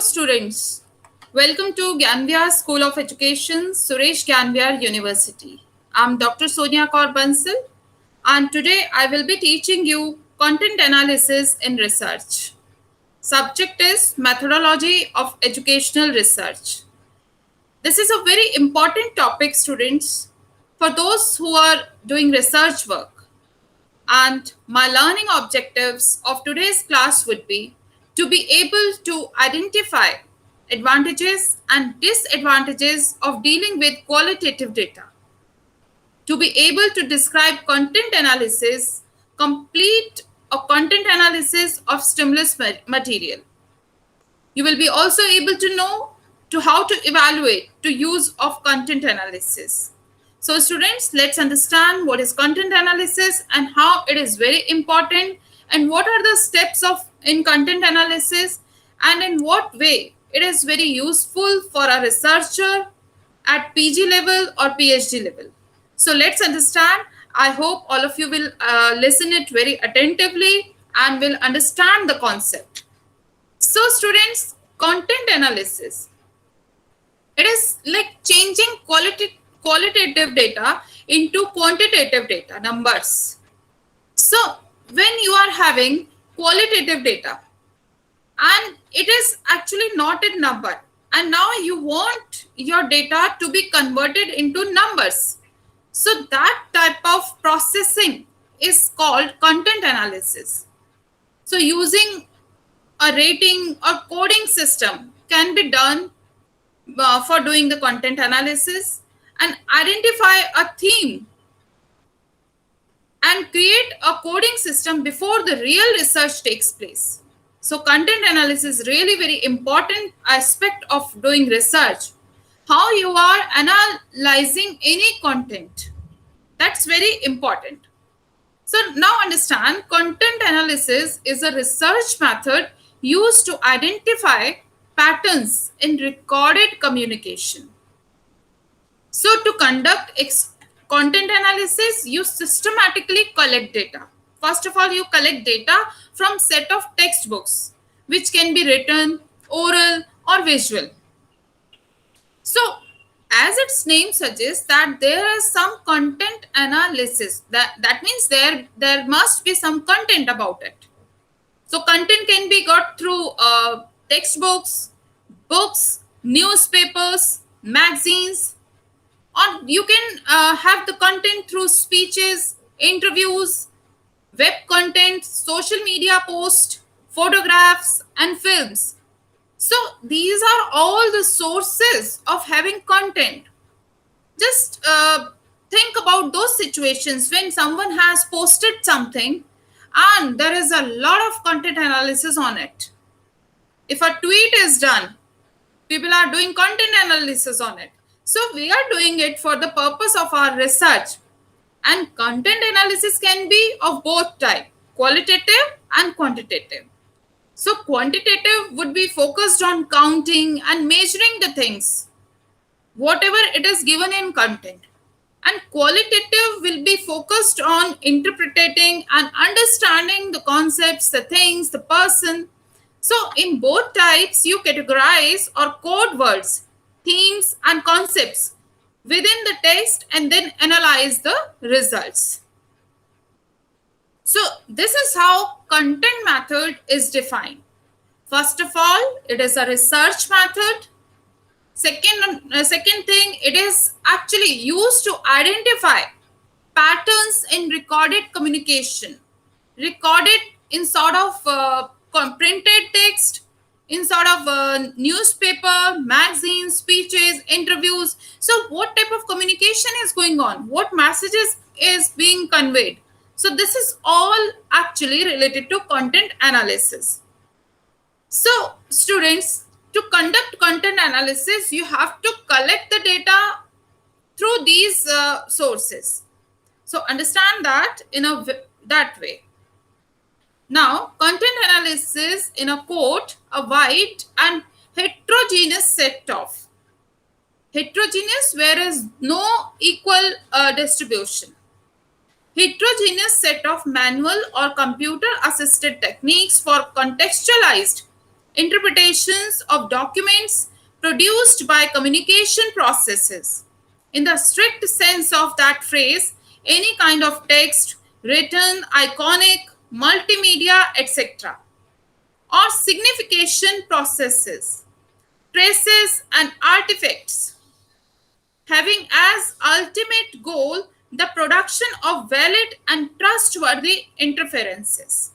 students, welcome to Gyanvyar School of Education, Suresh Gyanvyar University. I'm Dr. Sonia Kaur Bansal, and today I will be teaching you content analysis in research. Subject is methodology of educational research. This is a very important topic, students, for those who are doing research work. And my learning objectives of today's class would be to be able to identify advantages and disadvantages of dealing with qualitative data, to be able to describe content analysis, complete a content analysis of stimulus material. You will be also able to know to how to evaluate the use of content analysis. So students, let's understand what is content analysis and how it is very important and what are the steps of in content analysis and in what way it is very useful for a researcher at PG level or PhD level. So let's understand. I hope all of you will listen it very attentively and will understand the concept. So students, content analysis, it is like changing qualitative data into quantitative data, numbers. So when you are having qualitative data and it is actually not a number, and now you want your data to be converted into numbers. So that type of processing is called content analysis. So using a rating or coding system can be done for doing the content analysis and identify a theme and create a coding system before the real research takes place. So content analysis is really very important aspect of doing research. How you are analyzing any content. That's very important. So now understand, content analysis is a research method used to identify patterns in recorded communication. So to conduct content analysis, you systematically collect data. First of all, you collect data from set of textbooks, which can be written, oral, or visual. So as its name suggests that there is some content analysis. That means there must be some content about it. So content can be got through textbooks, books, newspapers, magazines, or you can have the content through speeches, interviews, web content, social media posts, photographs, and films. So these are all the sources of having content. Just think about those situations when someone has posted something and there is a lot of content analysis on it. If a tweet is done, people are doing content analysis on it. So we are doing it for the purpose of our research. And content analysis can be of both type, qualitative and quantitative. So quantitative would be focused on counting and measuring the things, whatever it is given in content. And qualitative will be focused on interpreting and understanding the concepts, the things, the person. So in both types, you categorize or code words, themes, and concepts within the text and then analyze the results. So this is how content method is defined. First of all, it is a research method. Second thing, it is actually used to identify patterns in recorded communication, recorded in sort of printed text, in sort of newspaper, magazines, speeches, interviews. So what type of communication is going on? What messages is being conveyed? So this is all actually related to content analysis. So students, to conduct content analysis, you have to collect the data through these sources. So understand that in that way. Now, content analysis in a quote, a wide and heterogeneous set of. Heterogeneous, where is no equal distribution. Heterogeneous set of manual or computer assisted techniques for contextualized interpretations of documents produced by communication processes. In the strict sense of that phrase, any kind of text, written, iconic, multimedia, etc., or signification processes, traces, and artifacts having as ultimate goal the production of valid and trustworthy inferences.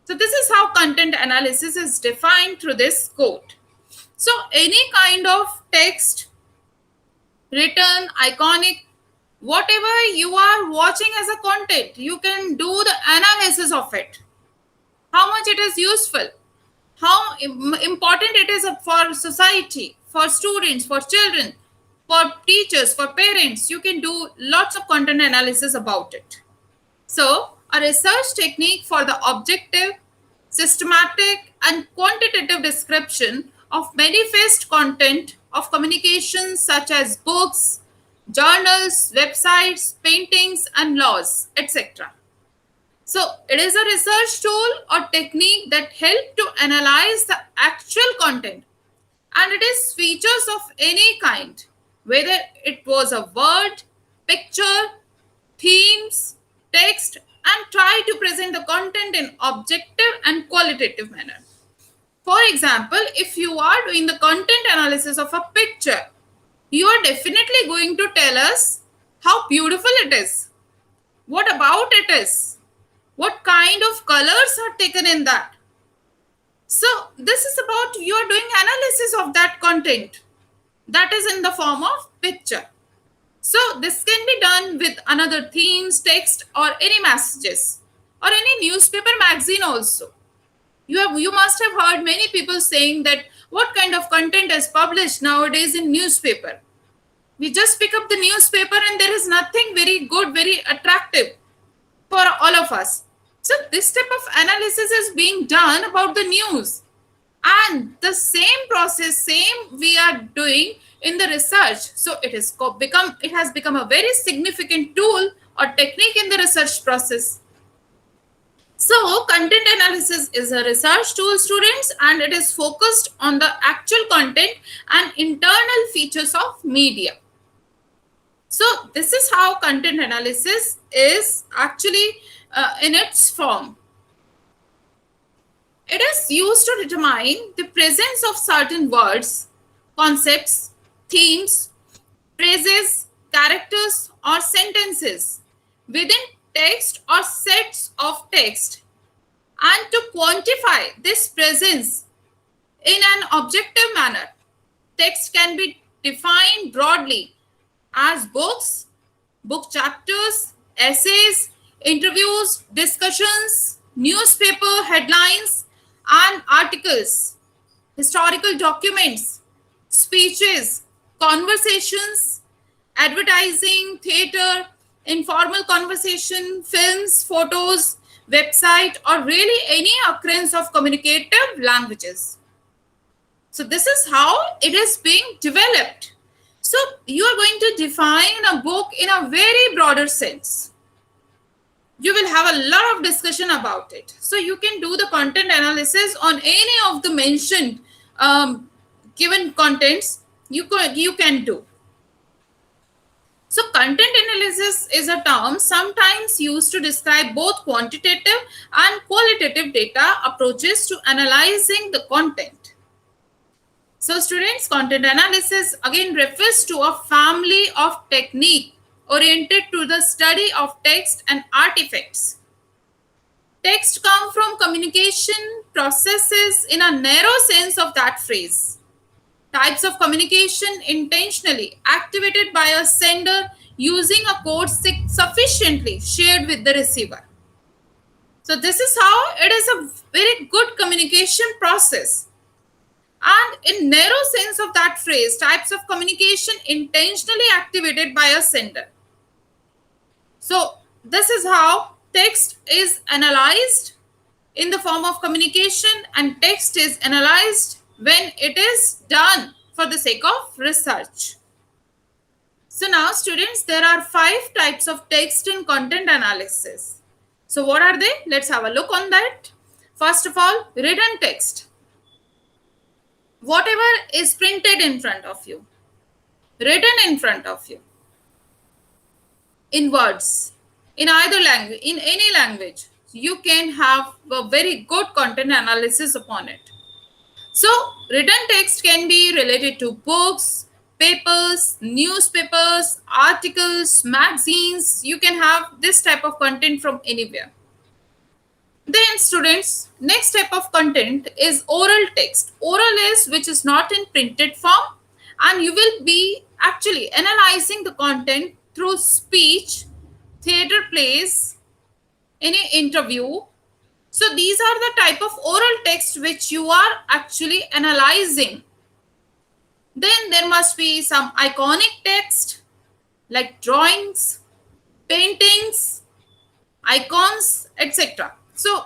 So, this is how content analysis is defined through this quote. So, any kind of text, written, iconic, whatever you are watching as a content, you can do the analysis of it. How much it is useful, how important it is for society, for students, for children, for teachers, for parents. You can do lots of content analysis about it. So, a research technique for the objective, systematic, and quantitative description of manifest content of communications such as books, journals, websites, paintings, and laws, etc. So, it is a research tool or technique that helps to analyze the actual content, and it is features of any kind, whether it was a word, picture, themes, text, and try to present the content in objective and qualitative manner. For example, if you are doing the content analysis of a picture, you are definitely going to tell us how beautiful it is, what about it is, what kind of colors are taken in that. So this is about you are doing analysis of that content that is in the form of picture. So this can be done with another themes, text, or any messages, or any newspaper magazine also. You must have heard many people saying that what kind of content is published nowadays in newspaper. We just pick up the newspaper and there is nothing very good, very attractive for all of us. So this type of analysis is being done about the news. And the same process, same we are doing in the research. So it has become a very significant tool or technique in the research process. So content analysis is a research tool, students, and it is focused on the actual content and internal features of media. So this is how content analysis is actually in its form. It is used to determine the presence of certain words, concepts, themes, phrases, characters, or sentences within text or sets of text, and to quantify this presence in an objective manner. Text can be defined broadly as books, book chapters, essays, interviews, discussions, newspaper headlines, and articles, historical documents, speeches, conversations, advertising, theater, informal conversation, films, photos, website, or really any occurrence of communicative languages. So this is how it is being developed. So you are going to define a book in a very broader sense. You will have a lot of discussion about it. So you can do the content analysis on any of the mentioned given contents you can do. So content analysis is a term sometimes used to describe both quantitative and qualitative data approaches to analyzing the content. So students, content analysis again refers to a family of technique oriented to the study of text and artifacts. Text come from communication processes in a narrow sense of that phrase. Types of communication intentionally activated by a sender using a code sufficiently shared with the receiver. So this is how it is a very good communication process. And in narrow sense of that phrase, types of communication intentionally activated by a sender. So this is how text is analyzed in the form of communication, and text is analyzed when it is done for the sake of research. So now students, there are 5 types of text in content analysis. So what are they? Let's have a look on that. First of all, written text. whatever is printed in front of you, written in front of you, in words, in either language, in any language, you can have a very good content analysis upon it. So, written text can be related to books, papers, newspapers, articles, magazines. You can have this type of content from anywhere. Then, students, next type of content is oral text. Oral is which is not in printed form, and you will be actually analyzing the content through speech, theater plays, any interview. So these are the type of oral text which you are actually analyzing. Then there must be some iconic text like drawings, paintings, icons, etc. So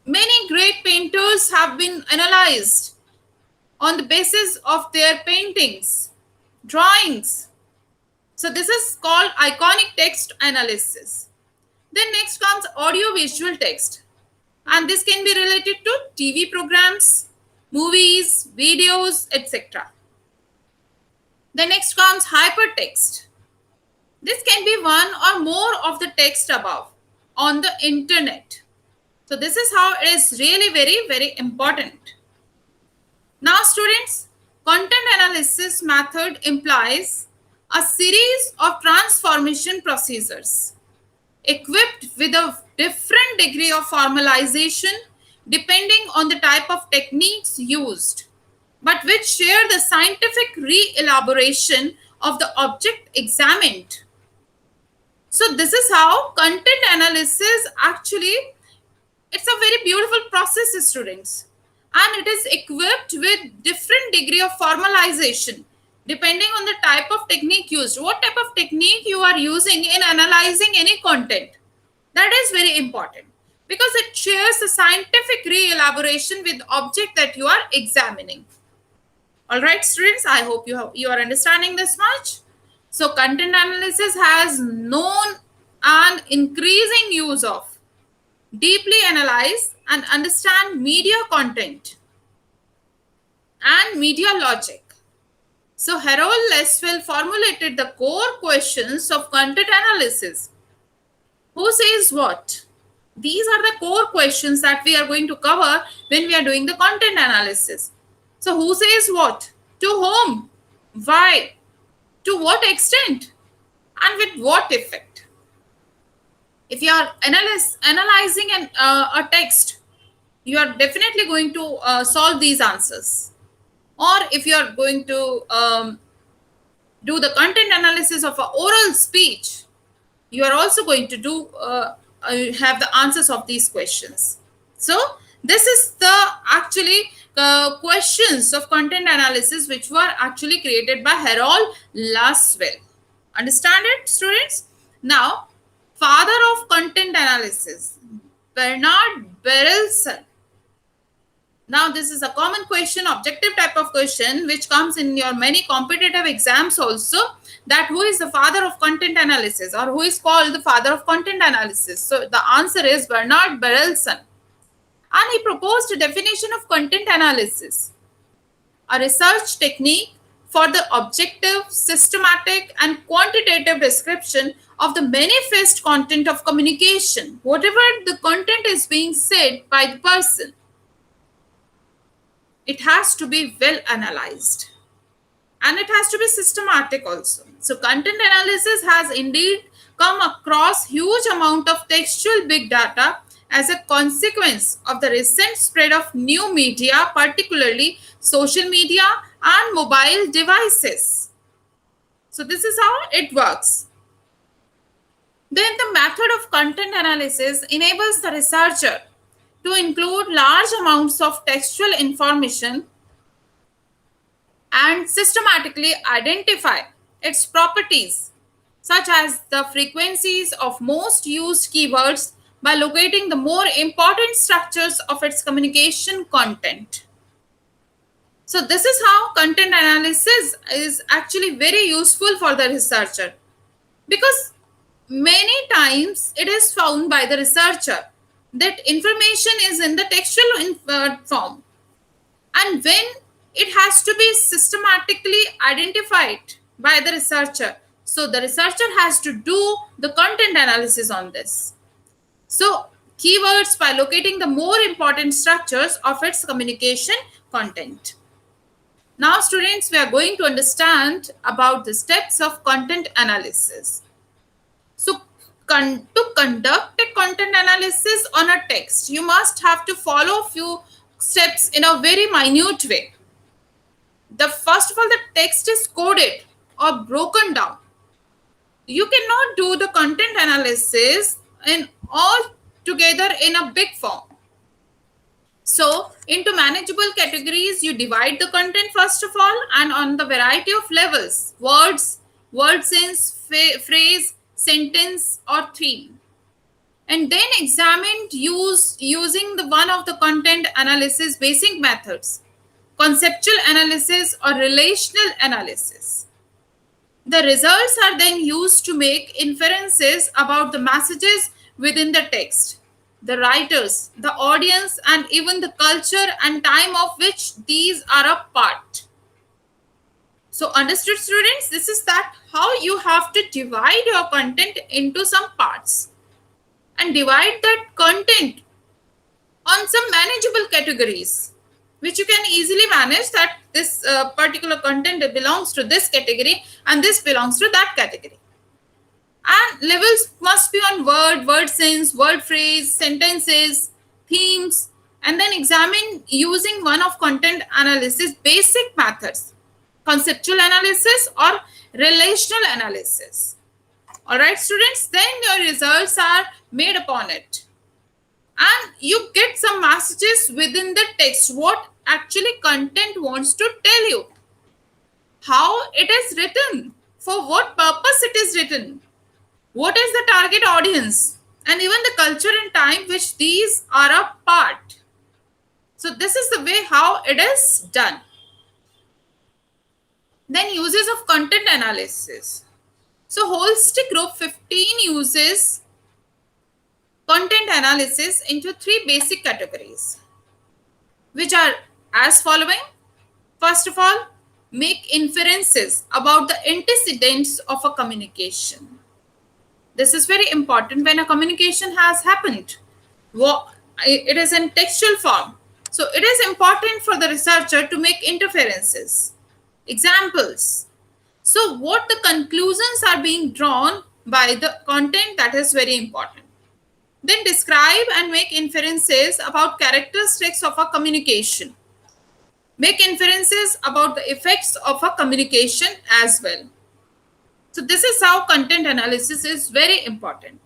many great painters have been analyzed on the basis of their paintings, drawings. So this is called iconic text analysis. Then next comes audio visual text. And this can be related to TV programs, movies, videos, etc. The next comes hypertext. This can be one or more of the text above on the internet. So this is how it is really very important. Now students, content analysis method implies a series of transformation procedures equipped with a different degree of formalization depending on the type of techniques used, but which share the scientific re-elaboration of the object examined. So this is how content analysis actually, it's a very beautiful process, students, and it is equipped with different degree of formalization depending on the type of technique used. What type of technique you are using in analyzing any content, that is very important because it shares a scientific re-elaboration with object that you are examining. All right, students, I hope you are understanding this much. So content analysis has known an increasing use of deeply analyze and understand media content and media logic. So Harold Leswell formulated the core questions of content analysis. Who says what? These are the core questions that we are going to cover when we are doing the content analysis. So who says what? To whom? Why? To what extent? And with what effect? If you are analyzing a text, you are definitely going to solve these answers. Or if you are going to do the content analysis of an oral speech, you are also going to do have the answers of these questions. So this is the actually questions of content analysis which were actually created by Harold Laswell. Understand it, students? Now, father of content analysis, Bernard Berelson. Now, this is a common question, objective type of question, which comes in your many competitive exams also, that who is the father of content analysis or who is called the father of content analysis. So, the answer is Bernard Berelson. And he proposed a definition of content analysis, a research technique for the objective, systematic, and quantitative description of the manifest content of communication. Whatever the content is being said by the person, it has to be well analyzed and it has to be systematic also. So content analysis has indeed come across huge amount of textual big data as a consequence of the recent spread of new media, particularly social media and mobile devices. So this is how it works. Then the method of content analysis enables the researcher to include large amounts of textual information and systematically identify its properties, such as the frequencies of most used keywords, by locating the more important structures of its communication content. So this is how content analysis is actually very useful for the researcher, because many times it is found by the researcher that information is in the textual form, and when it has to be systematically identified by the researcher. So the researcher has to do the content analysis on this. So keywords by locating the more important structures of its communication content. Now students, we are going to understand about the steps of content analysis. So to conduct a content analysis on a text, you must have to follow a few steps in a very minute way. The first of all, the text is coded or broken down. You cannot do the content analysis in all together in a big form. So into manageable categories, you divide the content first of all, and on the variety of levels: words, word sense, phrase, sentence, or theme. And then examined using the one of the content analysis basic methods: conceptual analysis or relational analysis. The results are then used to make inferences about the messages within the text, the writers, the audience, and even the culture and time of which these are a part. So understood students, this is that how you have to divide your content into some parts and divide that content on some manageable categories, which you can easily manage, that this particular content belongs to this category and this belongs to that category. And levels must be on word sense, word phrase, sentences, themes, and then examine using one of content analysis basic methods: conceptual analysis or relational analysis. All right, students, then your results are made upon it. And you get some messages within the text, what actually content wants to tell you, how it is written, for what purpose it is written, what is the target audience, and even the culture and time which these are a part. So this is the way how it is done. Then uses of content analysis. So holistic group 15 uses content analysis into three basic categories, which are as following. First of all, make inferences about the antecedents of a communication. This is very important when a communication has happened. It is in textual form. So it is important for the researcher to make inferences. Examples. So what the conclusions are being drawn by the content, that is very important. Then describe and make inferences about characteristics of a communication. Make inferences about the effects of a communication as well. So this is how content analysis is very important.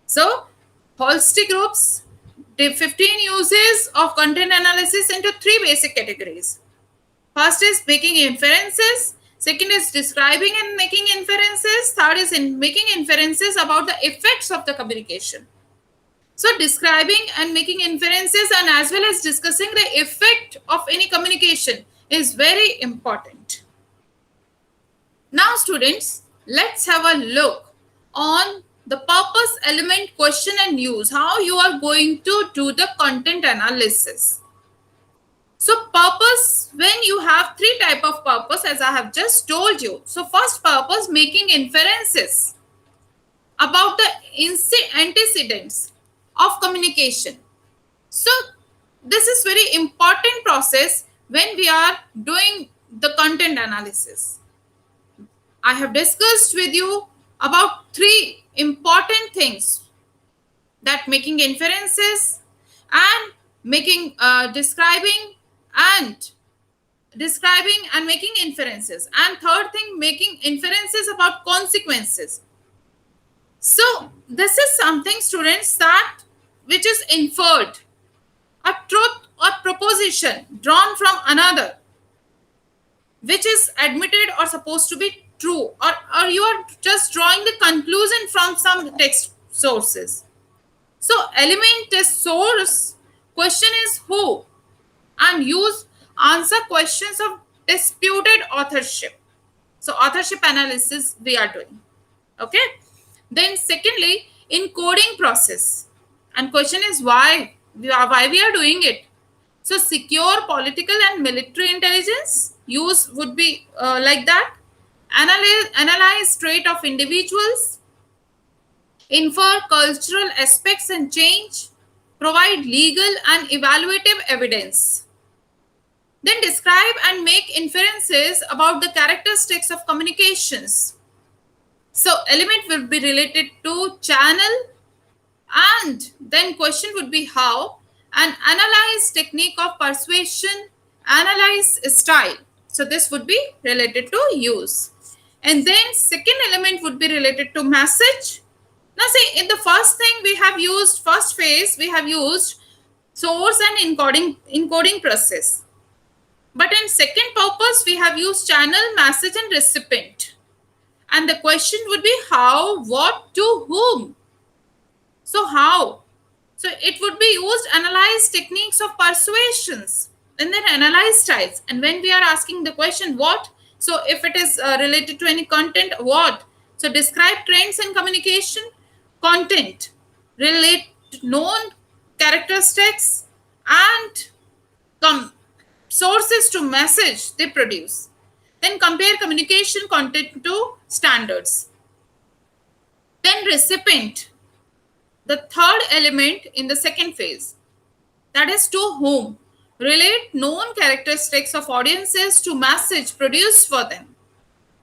So holistic groups, the 15 uses of content analysis into three basic categories. First is making inferences. Second is describing and making inferences. Third is in making inferences about the effects of the communication. So describing and making inferences and as well as discussing the effect of any communication is very important. Now students, let's have a look on the purpose, element, question and use, how you are going to do the content analysis. So purpose, when you have three type of purpose, as I have just told you. So first purpose, making inferences about the antecedents of communication. So this is very important process when we are doing the content analysis. I have discussed with you about three important things, that making inferences and making describing and making inferences, and third thing, making inferences about consequences. So this is something students that which is inferred, a truth or proposition drawn from another, which is admitted or supposed to be true, or you are just drawing the conclusion from some text sources. So element is source, question is who, and use answer questions of disputed authorship. So authorship analysis we are doing. Okay. Then secondly, encoding process, and question is why we are doing it. So secure political and military intelligence use would be like that. Analyze trait of individuals, infer cultural aspects and change, provide legal and evaluative evidence. Then describe and make inferences about the characteristics of communications. So element will be related to channel, and then question would be how, and analyze technique of persuasion, analyze style. So this would be related to use. And then second element would be related to message. Now see, in the first thing we have used, first phase we have used source and encoding process. But in second purpose we have used channel, message and recipient. And the question would be how, what, to whom. So how? So it would be used analyze techniques of persuasions and then analyze styles. And when we are asking the question what, so if it is related to any content, what? So describe trends in communication, content, relate known characteristics and sources to message they produce. Then compare communication content to standards. Then recipient, the third element in the second phase, that is to whom, relate known characteristics of audiences to message produced for them,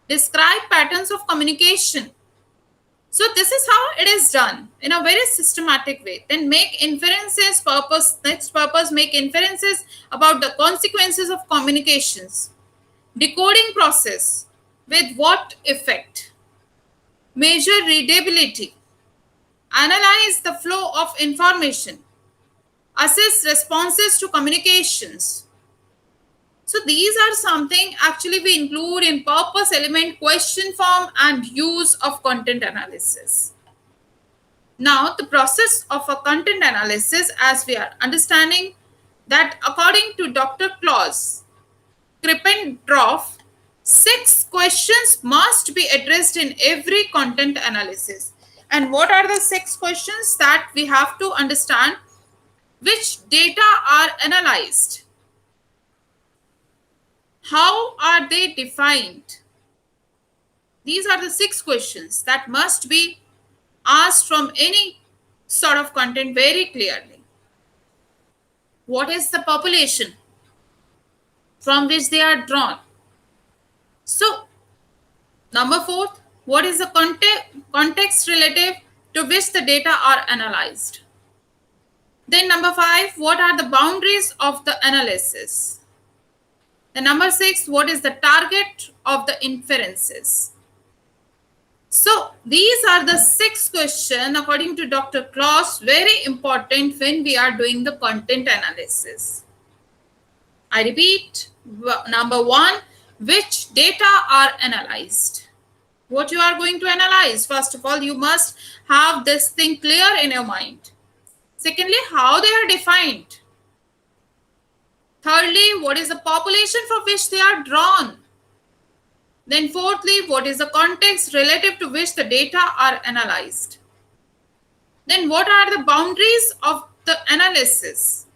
describe patterns of communication. So this is how it is done in a very systematic way. Then make inferences, purpose, next purpose, make inferences about the consequences of communications, decoding process with what effect, measure readability, analyze the flow of information, assess responses to communications. So these are something actually we include in purpose element, question form and use of content analysis. Now the process of a content analysis, as we are understanding that according to Dr. Claus Krippendorff, 6 questions must be addressed in every content analysis. And what are the 6 questions that we have to understand? Which data are analyzed? How are they defined? These are the 6 questions that must be asked from any sort of content very clearly. What is the population from which they are drawn? So, number 4, what is the context relative to which the data are analyzed? Then number 5, what are the boundaries of the analysis? The number 6, what is the target of the inferences? So these are the 6 questions according to Dr. Claus, very important when we are doing the content analysis. I repeat, number 1, which data are analyzed? What you are going to analyze? First of all, you must have this thing clear in your mind. Secondly, how they are defined. Thirdly, what is the population for which they are drawn? Then fourthly, what is the context relative to which the data are analyzed? Then what are the boundaries of the analysis?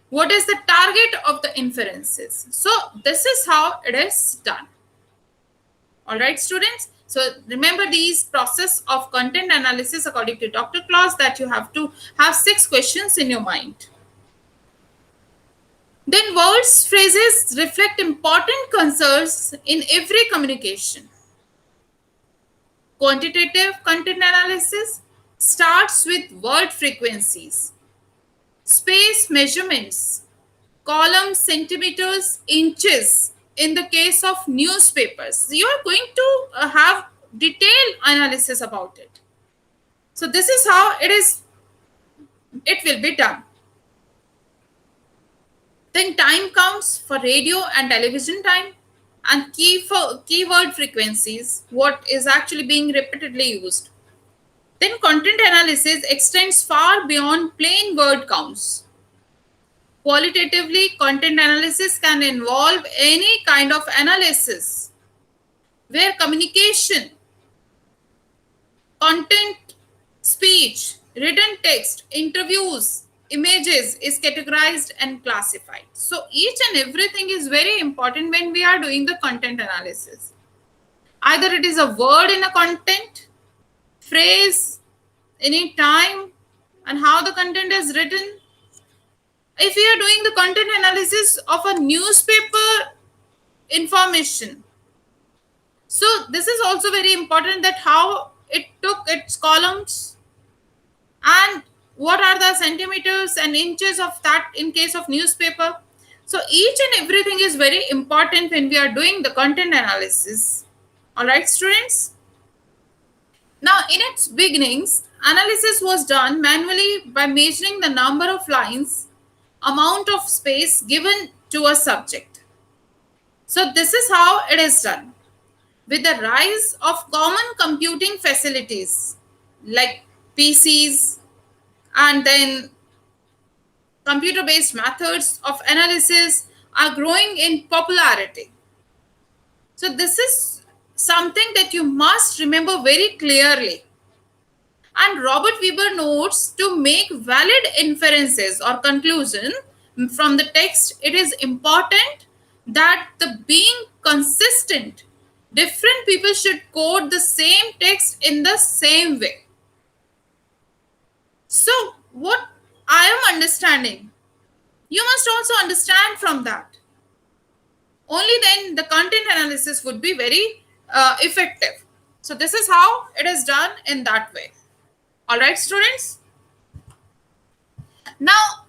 What is the target of the inferences? So this is how it is done. All right, students. So remember these process of content analysis according to Dr. Claus, that you have to have 6 questions in your mind. Then words, phrases reflect important concerns in every communication. Quantitative content analysis starts with word frequencies, space measurements, columns, centimeters, inches in the case of newspapers. You are going to have detailed analysis about it. So this is how it will be done. Then time counts for radio and television time, and keyword frequencies, what is actually being repeatedly used. Then content analysis extends far beyond plain word counts. Qualitatively, content analysis can involve any kind of analysis where communication, content, speech, written text, interviews, images is categorized and classified. So each and everything is very important when we are doing the content analysis. Either it is a word in a content, phrase, any time, and how the content is written. If we are doing the content analysis of a newspaper information, so this is also very important, that how it took its columns and what are the centimeters and inches of that in case of newspaper. So each and everything is very important when we are doing the content analysis. All right, students. Now, in its beginnings, analysis was done manually by measuring the number of lines, amount of space given to a subject. So this is how it is done. With the rise of common computing facilities like PCs, and then computer based methods of analysis are growing in popularity. So this is something that you must remember very clearly. And Robert Weber notes, to make valid inferences or conclusion from the text, it is important that the being consistent, different people should code the same text in the same way. So what I am understanding, you must also understand from that. Only then the content analysis would be very effective. So this is how it is done in that way. All right, students. Now,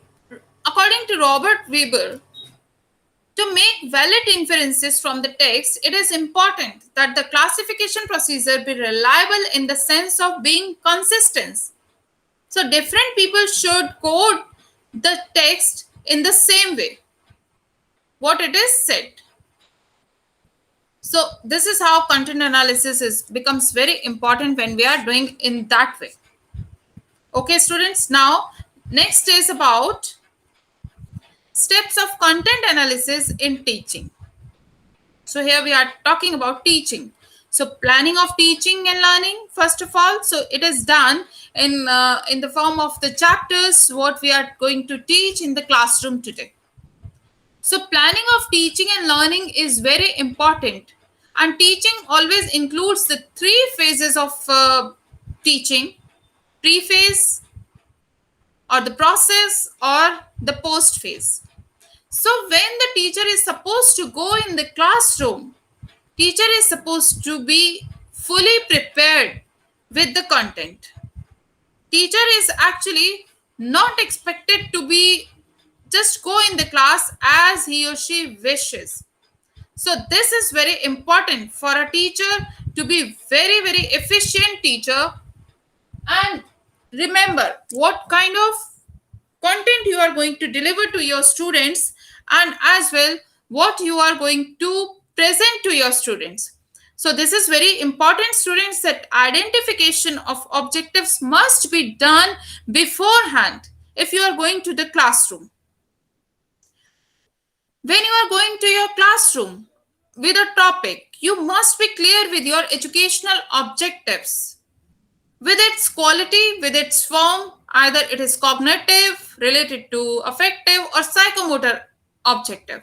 according to Robert Weber, to make valid inferences from the text, it is important that the classification procedure be reliable in the sense of being consistent. So different people should code the text in the same way what it is said. So this is how content analysis becomes very important when we are doing in that way. Okay, students. Now, next is about steps of content analysis in teaching. So here we are talking about teaching. So planning of teaching and learning, first of all, so it is done in the form of the chapters what we are going to teach in the classroom today. So planning of teaching and learning is very important, and teaching always includes the three phases of teaching: pre-phase, or the process, or the post phase. So when the teacher is supposed to go in the classroom, teacher is supposed to be fully prepared with the content. Teacher is actually not expected to be just go in the class as he or she wishes. So this is very important for a teacher to be very, very efficient teacher, and remember what kind of content you are going to deliver to your students, and as well what you are going to present to your students. So this is very important, students, that identification of objectives must be done beforehand if you are going to the classroom. When you are going to your classroom with a topic, you must be clear with your educational objectives, with its quality, with its form, either it is cognitive, related to affective, or psychomotor objective.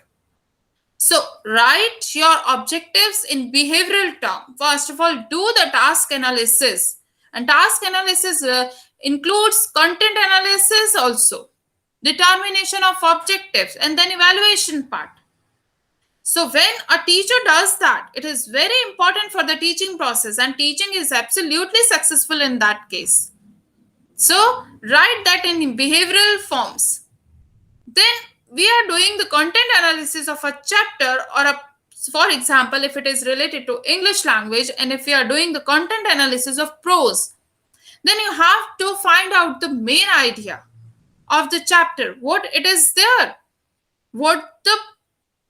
So write your objectives in behavioral term. First of all, do the task analysis. And task analysis includes content analysis also, determination of objectives, and then evaluation part. So when a teacher does that, it is very important for the teaching process, and teaching is absolutely successful in that case. So write that in behavioral forms. Then we are doing the content analysis of a chapter, or a, for example, if it is related to English language, and if we are doing the content analysis of prose, then you have to find out the main idea of the chapter, what it is there, what the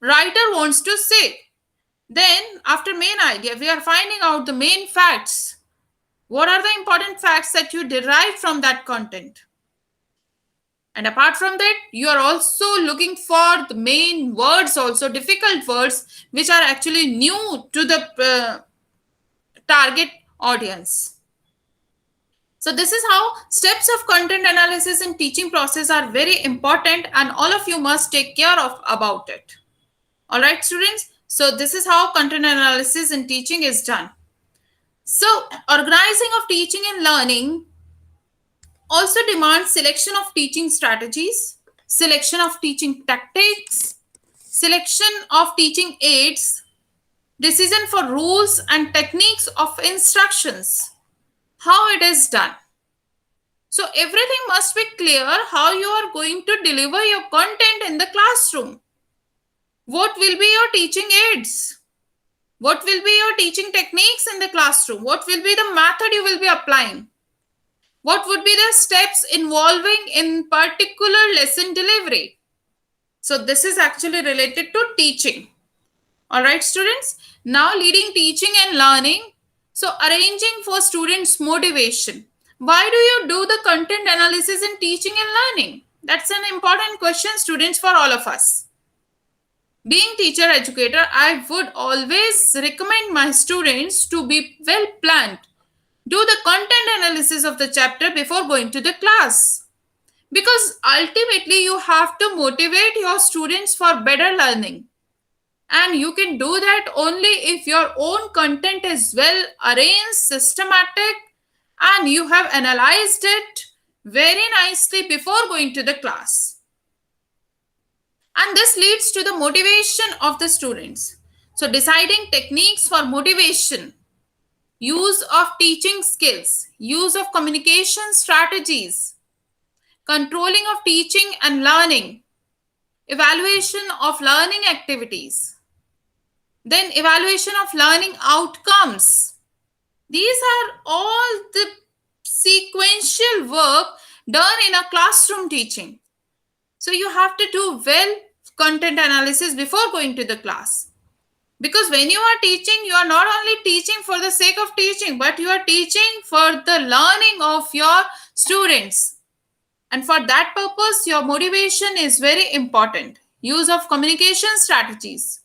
writer wants to say. Then after main idea, we are finding out the main facts. What are the important facts that you derive from that content? And apart from that, you are also looking for the main words, also difficult words, which are actually new to the target audience. So this is how steps of content analysis in teaching process are very important, and all of you must take care of about it. All right, students. So this is how content analysis in teaching is done. So organizing of teaching and learning also demands selection of teaching strategies, selection of teaching tactics, selection of teaching aids, decision for rules and techniques of instructions, how it is done. So everything must be clear how you are going to deliver your content in the classroom. What will be your teaching aids? What will be your teaching techniques in the classroom? What will be the method you will be applying? What would be the steps involving in particular lesson delivery? So this is actually related to teaching. All right, students. Now leading teaching and learning. So arranging for students' motivation. Why do you do the content analysis in teaching and learning? That's an important question, students, for all of us. Being teacher educator, I would always recommend my students to be well planned. Do the content analysis of the chapter before going to the class. Because ultimately you have to motivate your students for better learning. And you can do that only if your own content is well arranged, systematic, and you have analyzed it very nicely before going to the class. And this leads to the motivation of the students. So deciding techniques for motivation, use of teaching skills, use of communication strategies, controlling of teaching and learning, evaluation of learning activities, then evaluation of learning outcomes. These are all the sequential work done in a classroom teaching. So you have to do well content analysis before going to the class. Because when you are teaching, you are not only teaching for the sake of teaching, but you are teaching for the learning of your students. And for that purpose, your motivation is very important. Use of communication strategies,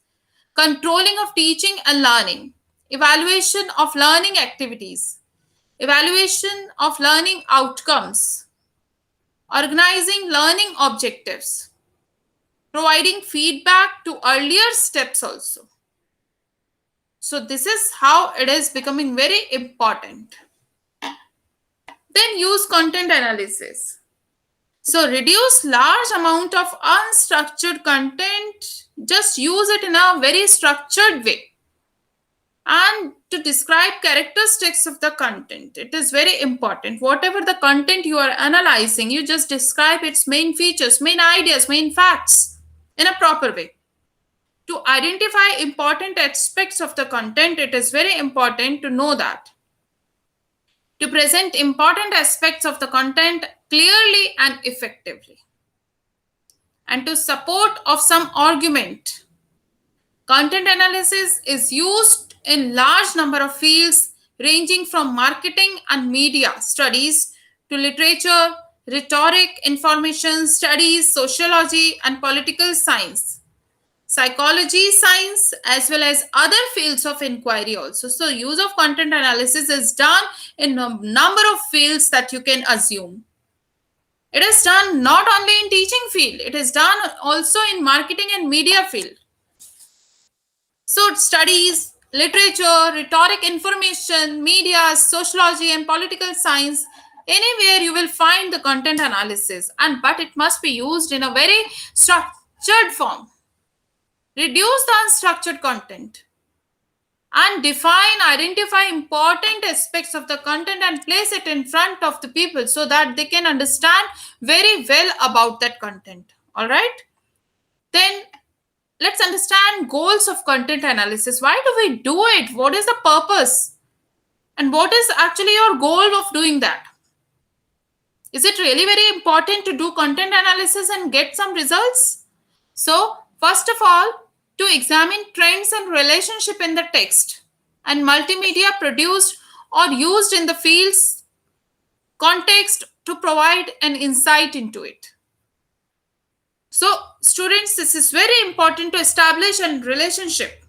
controlling of teaching and learning, evaluation of learning activities, evaluation of learning outcomes, organizing learning objectives, providing feedback to earlier steps also. So this is how it is becoming very important. Then use content analysis. So reduce large amount of unstructured content. Just use it in a very structured way. And to describe characteristics of the content, it is very important. Whatever the content you are analyzing, you just describe its main features, main ideas, main facts in a proper way. To identify important aspects of the content, it is very important to know that. To present important aspects of the content clearly and effectively. And to support of some argument. Content analysis is used in large number of fields ranging from marketing and media studies to literature, rhetoric, information studies, sociology, and political science, psychology science, as well as other fields of inquiry also. So use of content analysis is done in a number of fields that you can assume. It is done not only in teaching field, it is done also in marketing and media field. So studies, literature, rhetoric, information, media, sociology, and political science, anywhere you will find the content analysis, but it must be used in a very structured form. Reduce the unstructured content and identify important aspects of the content and place it in front of the people so that they can understand very well about that content. All right. Then let's understand goals of content analysis. Why do we do it? What is the purpose? And what is actually your goal of doing that? Is it really very important to do content analysis and get some results? So, first of all, to examine trends and relationship in the text and multimedia produced or used in the field's context to provide an insight into it. So, students, this is very important to establish a relationship.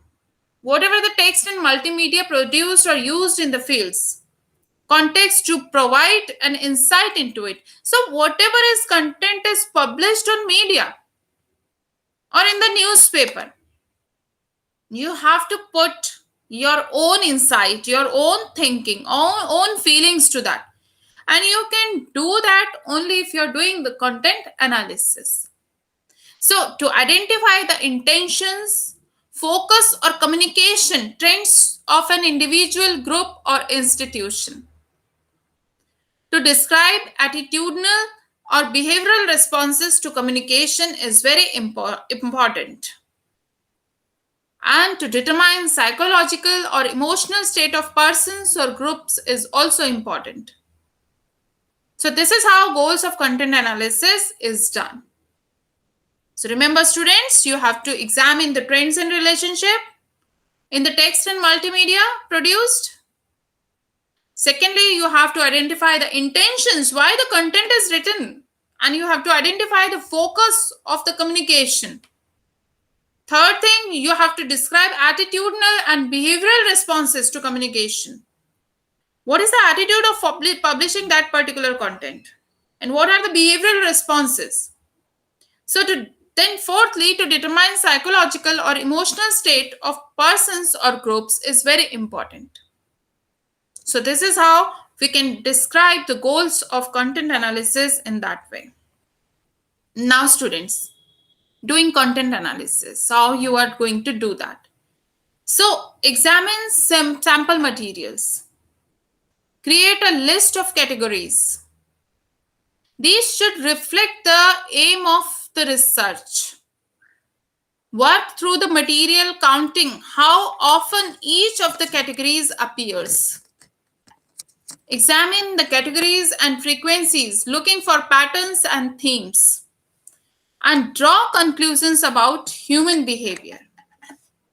Whatever the text and multimedia produced or used in the fields, context to provide an insight into it. So whatever is content is published on media or in the newspaper, you have to put your own insight, your own thinking, own feelings to that. And you can do that only if you're doing the content analysis. So, to identify the intentions, focus, or communication trends of an individual, group, or institution. To describe attitudinal or behavioral responses to communication is very important. And to determine psychological or emotional state of persons or groups is also important. So this is how goals of content analysis is done. So remember students, you have to examine the trends in relationship in the text and multimedia produced. Secondly, you have to identify the intentions, why the content is written, and you have to identify the focus of the communication. Third thing, you have to describe attitudinal and behavioral responses to communication. What is the attitude of publishing that particular content? And what are the behavioral responses? So then fourthly, to determine psychological or emotional state of persons or groups is very important. So this is how we can describe the goals of content analysis in that way. Now students, doing content analysis, how you are going to do that. So examine some sample materials. Create a list of categories. These should reflect the aim of the research. Work through the material counting how often each of the categories appears. Examine the categories and frequencies, looking for patterns and themes. And draw conclusions about human behavior,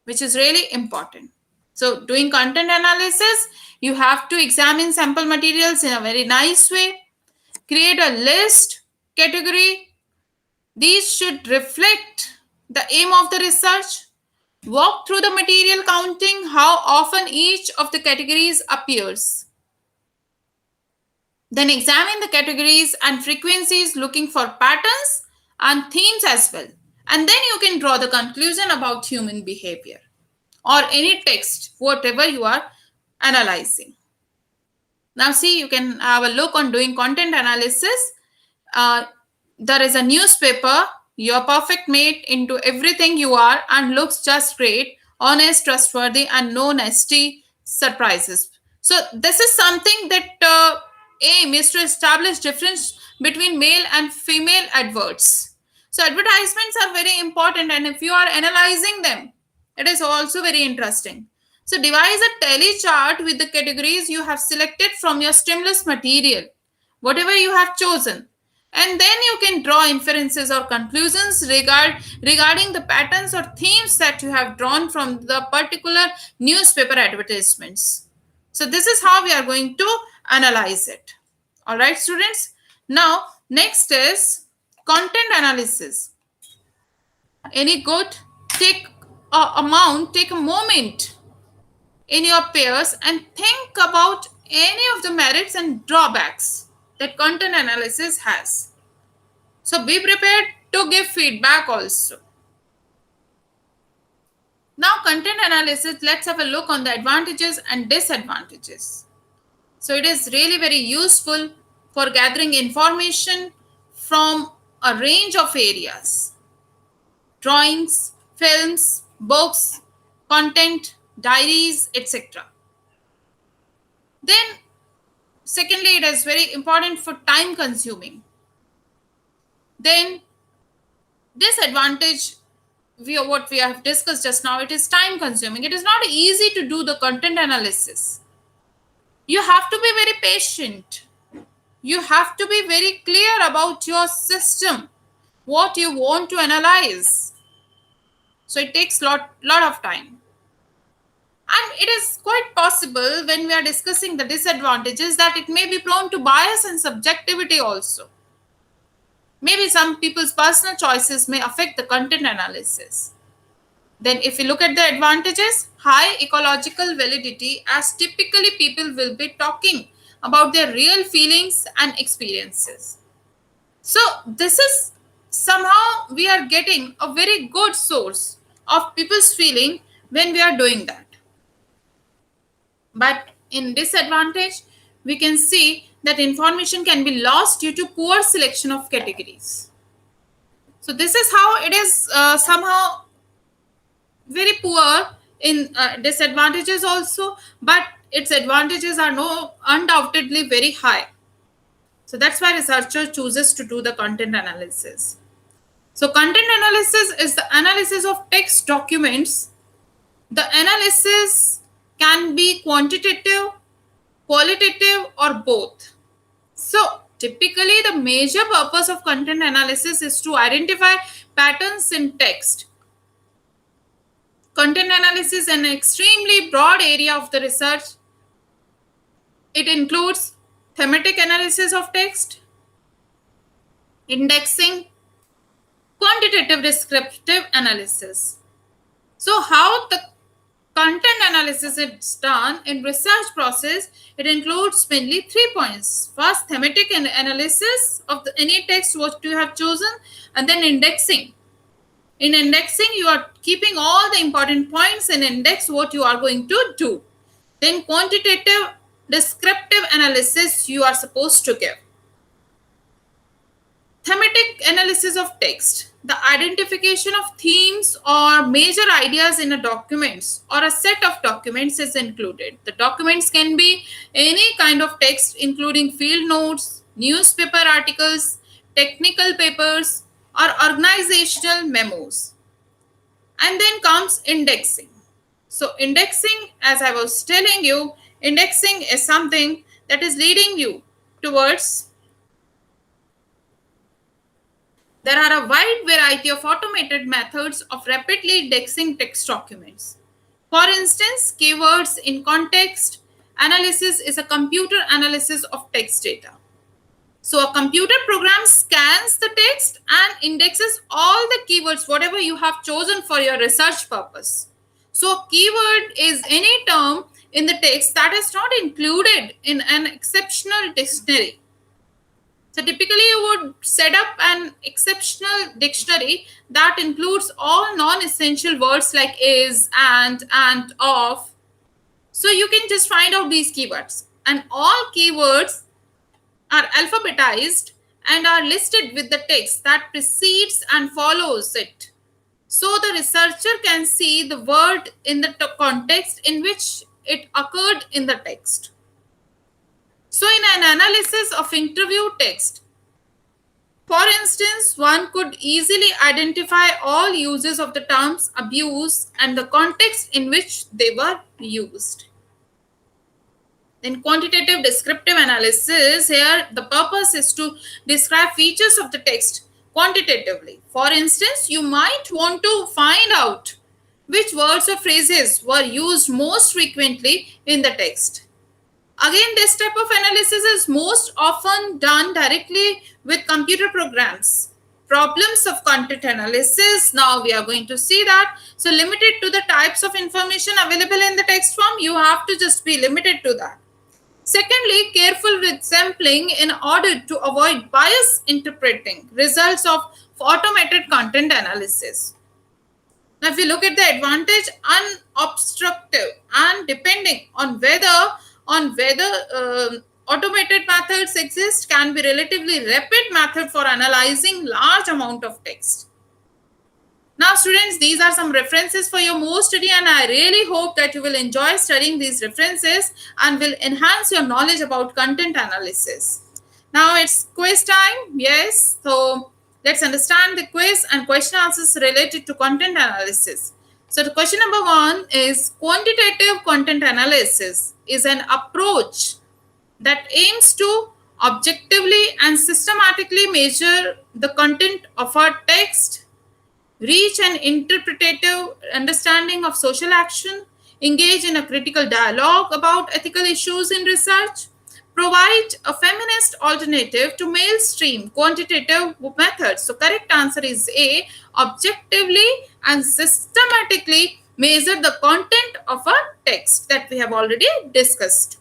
which is really important. So doing content analysis, you have to examine sample materials in a very nice way. Create a list, category. These should reflect the aim of the research. Walk through the material counting how often each of the categories appears. Then examine the categories and frequencies looking for patterns and themes as well. And then you can draw the conclusion about human behavior or any text, whatever you are analyzing. Now see, you can have a look on doing content analysis. There is a newspaper, your perfect mate into everything you are and looks just great, honest, trustworthy, and no nasty surprises. So this is something that aim is to establish difference between male and female adverts. So advertisements are very important, and if you are analyzing them, it is also very interesting. So devise a tally chart with the categories you have selected from your stimulus material, whatever you have chosen. And then you can draw inferences or conclusions regarding the patterns or themes that you have drawn from the particular newspaper advertisements. So this is how we are going to analyze it. All right, students. Now, next is content analysis. Any good? Take take a moment in your peers and think about any of the merits and drawbacks that content analysis has. So be prepared to give feedback also. Now, content analysis, let's have a look on the advantages and disadvantages. So it is really very useful for gathering information from a range of areas: drawings, films, books, content, diaries, etc. Then, secondly, it is very important for time consuming. Then, disadvantage, what we have discussed just now, it is time consuming. It is not easy to do the content analysis. You have to be very patient. You have to be very clear about your system, what you want to analyze. So it takes lot of time. And it is quite possible when we are discussing the disadvantages that it may be prone to bias and subjectivity also. Maybe some people's personal choices may affect the content analysis. Then if you look at the advantages, high ecological validity, as typically people will be talking about their real feelings and experiences. So this is somehow we are getting a very good source of people's feeling when we are doing that. But in disadvantage, we can see that information can be lost due to poor selection of categories. So this is how it is somehow very poor in disadvantages also, but its advantages are no undoubtedly very high. So that's why researcher chooses to do the content analysis. So content analysis is the analysis of text documents. The analysis can be quantitative, qualitative, or both. So typically the major purpose of content analysis is to identify patterns in text. Content analysis is an extremely broad area of the research. It includes thematic analysis of text, indexing, quantitative descriptive analysis. So how the content analysis is done in research process, it includes mainly 3 points. First, thematic analysis of any text what you have chosen, and then indexing. In indexing, you are keeping all the important points in index what you are going to do. Then quantitative descriptive analysis you are supposed to give. Thematic analysis of text. The identification of themes or major ideas in a document or a set of documents is included. The documents can be any kind of text, including field notes, newspaper articles, technical papers, or organizational memos. And then comes indexing. So indexing, as I was telling you, indexing is something that is leading you towards. There are a wide variety of automated methods of rapidly indexing text documents. For instance, keywords in context analysis is a computer analysis of text data. So a computer program scans the text and indexes all the keywords, whatever you have chosen for your research purpose. So a keyword is any term in the text that is not included in an exceptional dictionary. So typically you would set up an exceptional dictionary that includes all non-essential words like is, and, of. So you can just find out these keywords. And all keywords are alphabetized and are listed with the text that precedes and follows it. So the researcher can see the word in the context in which it occurred in the text. So in an analysis of interview text, for instance, one could easily identify all uses of the terms abuse and the context in which they were used. In quantitative descriptive analysis, here the purpose is to describe features of the text quantitatively. For instance, you might want to find out which words or phrases were used most frequently in the text. Again, this type of analysis is most often done directly with computer programs. Problems of content analysis, now we are going to see that. So limited to the types of information available in the text form, you have to just be limited to that. Secondly, careful with sampling in order to avoid bias interpreting results of automated content analysis. Now, if you look at the advantage, unobstructive and depending on whether automated methods exist, can be relatively rapid method for analyzing large amount of text. Now, students, these are some references for your more study, and I really hope that you will enjoy studying these references and will enhance your knowledge about content analysis. Now, it's quiz time. Yes, so let's understand the quiz and question answers related to content analysis. So, the question number 1 is quantitative content analysis is an approach that aims to objectively and systematically measure the content of a text, reach an interpretative understanding of social action, engage in a critical dialogue about ethical issues in research, provide a feminist alternative to mainstream quantitative methods. So correct answer is A, objectively and systematically measure the content of a text that we have already discussed.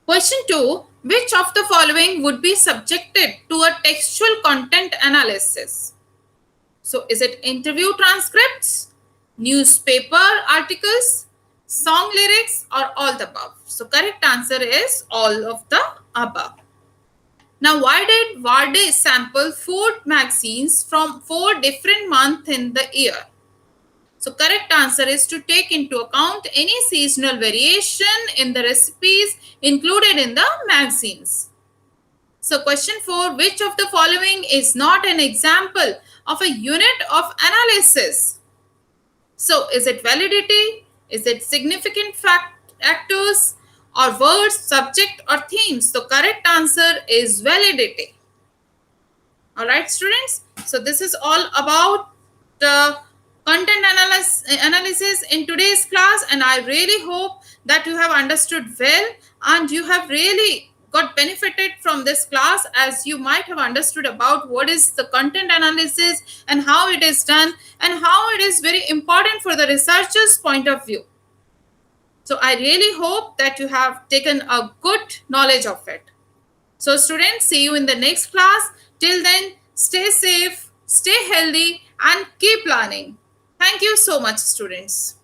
Question 2. Which of the following would be subjected to a textual content analysis? So, is it interview transcripts, newspaper articles, song lyrics, or all the above? So, correct answer is all of the above. Now, why did Varde sample 4 magazines from 4 different months in the year? So, correct answer is to take into account any seasonal variation in the recipes included in the magazines. So, question 4. Which of the following is not an example of a unit of analysis? So, is it validity? Is it significant factors or words, subject, or themes? So, correct answer is validity. All right, students. So, this is all about the content analysis in today's class, and I really hope that you have understood well and you have really got benefited from this class, as you might have understood about what is the content analysis and how it is done and how it is very important for the researcher's point of view. So I really hope that you have taken a good knowledge of it. So students, see you in the next class. Till then, stay safe, stay healthy, and keep learning. Thank you so much, students.